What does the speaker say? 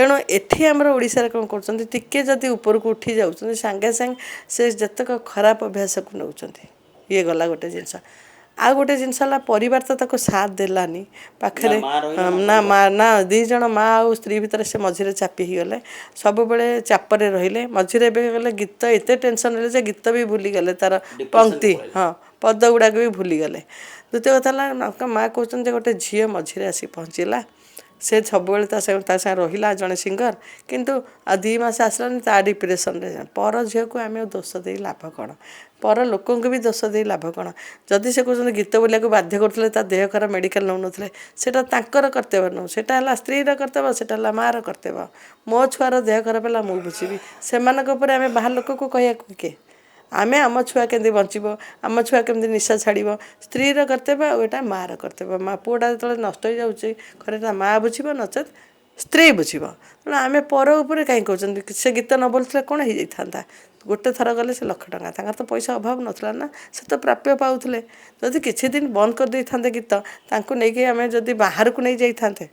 तेणु एठी आमर ओडिशारे कौन कर टिके जदि उपरको उठी जाऊँ सागे सागे से जतक खराब अभ्यास को नौकरी ये गला गोटे जिनस आ गोटे जिनस परिवार तो ताको साथ देलानी पाखे ना माँ ना दीज माँ आ स्त्री भितर से मझे चापी गले सब बड़े चापरे रहिले मझे गले गीत एत टेंशन रहे गीत भी भूली गले तार पंक्ति हाँ पद गुड़ाक भी भूली गले द्वितीय कथा माँ कहते गोटे झील मझे आसी पहुँचला से सब रहा जड़े सिंगर किंतु आ 2 मास आसलानी ता डिप्रेशन पर झील को आम दोष दे लाभ कौन पर लोक भी दोष दे लाभ कौन जदि से कहते गीत बोलिया बाध्य करते देह खराब मेडिकल नौ ना सेटा कर्तव्य नुह सेटा स्त्रीर कर्तव्य सेटा मार कर्तव्य मो छुआर देह खराब है मुझे बुझी से आम बाहर लोक को कह किए आमे आम छुआ केमती बचब आम छुआ केमती निशा छाड़ स्त्रीर कर्तव्य आटा मार कर्तव्य माँ पुआटा जो नष्ट हो जाए माँ बुझे नचेत स्त्री बुझे तेना आम पर उपर कहीं कहते से गीत न बोलते कौन हो जाता गोटे थर गले से लाख टका तो पैसा अभाव नाला ना से तो प्राप्य पाते जदि किसी दिन बंद कर दे था गीत नहीं आम जदि बाहर को नहीं जाते